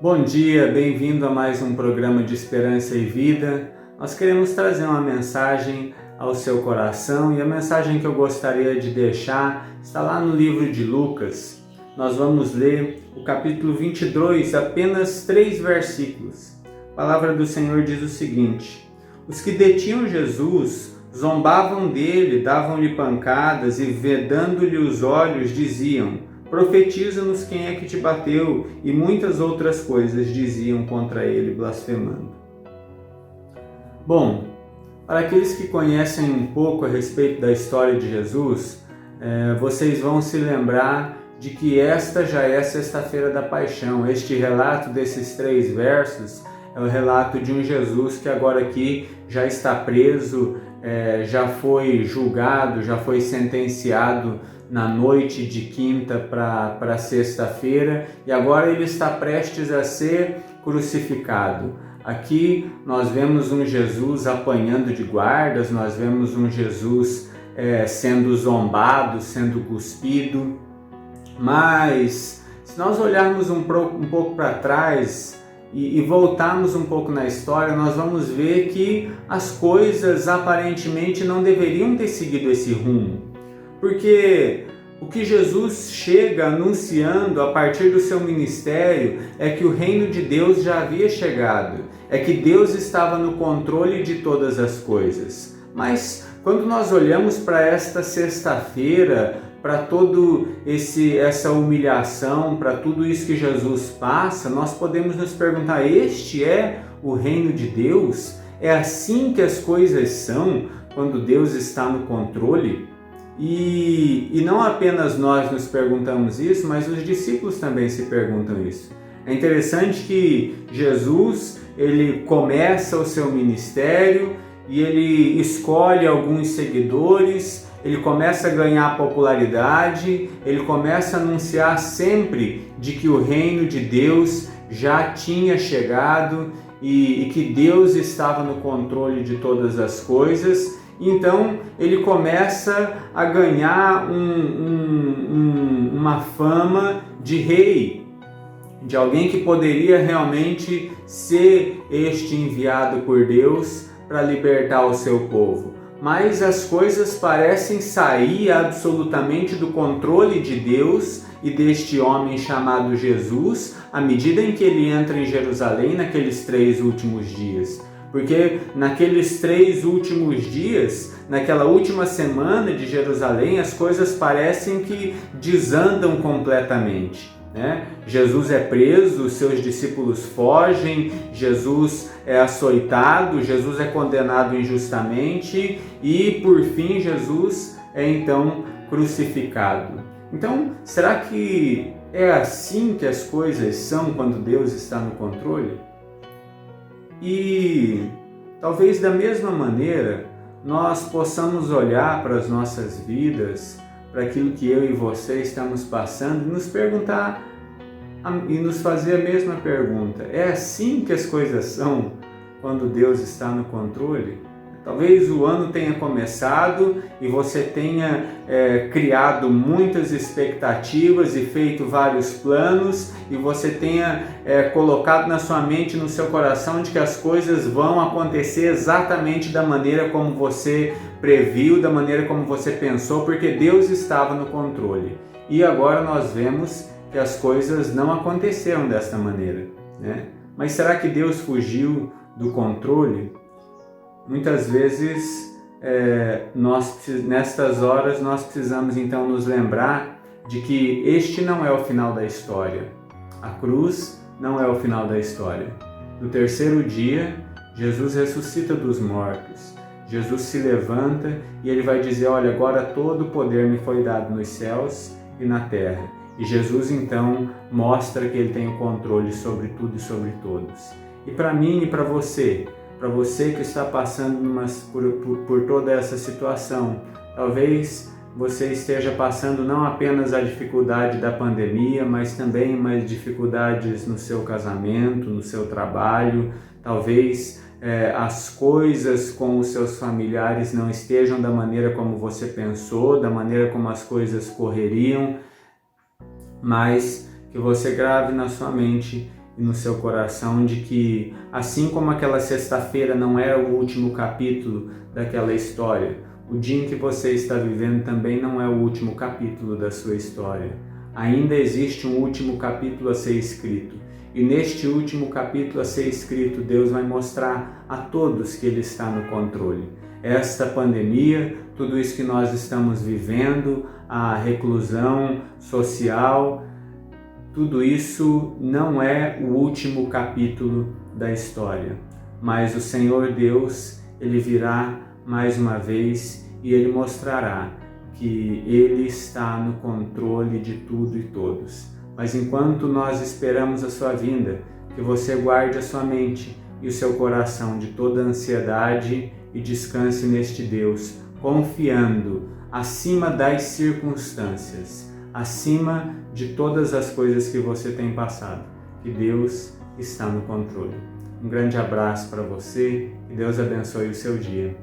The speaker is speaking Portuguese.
Bom dia, bem-vindo a mais um programa de Esperança e Vida. Nós queremos trazer uma mensagem ao seu coração e a mensagem que eu gostaria de deixar está lá no livro de Lucas. Nós vamos ler o capítulo 22, apenas 3 versículos. A palavra do Senhor diz o seguinte: os que detinham Jesus zombavam dele, davam-lhe pancadas e, vedando-lhe os olhos, diziam: profetiza-nos quem é que te bateu, e muitas outras coisas diziam contra ele, blasfemando. Bom, para aqueles que conhecem um pouco a respeito da história de Jesus, vocês vão se lembrar de que esta já é a sexta-feira da paixão. Este relato desses 3 versos é o relato de um Jesus que agora aqui já está preso, já foi julgado, já foi sentenciado na noite de quinta para sexta-feira, e agora ele está prestes a ser crucificado. Aqui nós vemos um Jesus apanhando de guardas, nós vemos um Jesus sendo zombado, sendo cuspido, mas se nós olharmos um pouco para trás e voltarmos um pouco na história, nós vamos ver que as coisas aparentemente não deveriam ter seguido esse rumo. Porque o que Jesus chega anunciando a partir do seu ministério é que o reino de Deus já havia chegado, é que Deus estava no controle de todas as coisas. Mas quando nós olhamos para esta sexta-feira, para toda essa humilhação, para tudo isso que Jesus passa, nós podemos nos perguntar: este é o reino de Deus? É assim que as coisas são quando Deus está no controle? E não apenas nós nos perguntamos isso, mas os discípulos também se perguntam isso. É interessante que Jesus, ele começa o seu ministério e ele escolhe alguns seguidores, ele começa a ganhar popularidade, ele começa a anunciar sempre de que o reino de Deus já tinha chegado e que Deus estava no controle de todas as coisas. Então ele começa a ganhar uma fama de rei, de alguém que poderia realmente ser este enviado por Deus para libertar o seu povo. Mas as coisas parecem sair absolutamente do controle de Deus e deste homem chamado Jesus à medida em que ele entra em Jerusalém naqueles 3 últimos dias. Porque naqueles 3 últimos dias, naquela última semana de Jerusalém, as coisas parecem que desandam completamente, né? Jesus é preso, os seus discípulos fogem, Jesus é açoitado, Jesus é condenado injustamente e, por fim, Jesus é então crucificado. Então, será que é assim que as coisas são quando Deus está no controle? E talvez da mesma maneira nós possamos olhar para as nossas vidas, para aquilo que eu e você estamos passando e nos perguntar e nos fazer a mesma pergunta: é assim que as coisas são quando Deus está no controle? Talvez o ano tenha começado e você tenha criado muitas expectativas e feito vários planos, e você tenha colocado na sua mente, no seu coração, de que as coisas vão acontecer exatamente da maneira como você previu, da maneira como você pensou, porque Deus estava no controle. E agora nós vemos que as coisas não aconteceram desta maneira, né? Mas será que Deus fugiu do controle? Muitas vezes, nestas horas, nós precisamos então nos lembrar de que este não é o final da história. A cruz não é o final da história. No 3º dia, Jesus ressuscita dos mortos. Jesus se levanta e ele vai dizer: olha, agora todo o poder me foi dado nos céus e na terra. E Jesus então mostra que ele tem o controle sobre tudo e sobre todos. E para mim e para você que está passando por toda essa situação, talvez você esteja passando não apenas a dificuldade da pandemia, mas também mais dificuldades no seu casamento, no seu trabalho. Talvez as coisas com os seus familiares não estejam da maneira como você pensou, da maneira como as coisas correriam, mas que você grave na sua mente e no seu coração de que, assim como aquela sexta-feira não era o último capítulo daquela história, o dia em que você está vivendo também não é o último capítulo da sua história. Ainda existe um último capítulo a ser escrito. E neste último capítulo a ser escrito, Deus vai mostrar a todos que Ele está no controle. Esta pandemia, tudo isso que nós estamos vivendo, a reclusão social, tudo isso não é o último capítulo da história. Mas o Senhor Deus, Ele virá mais uma vez e Ele mostrará que Ele está no controle de tudo e todos. Mas enquanto nós esperamos a sua vinda, que você guarde a sua mente e o seu coração de toda ansiedade e descanse neste Deus, confiando acima das circunstâncias, acima de todas as coisas que você tem passado, que Deus está no controle. Um grande abraço para você e Deus abençoe o seu dia.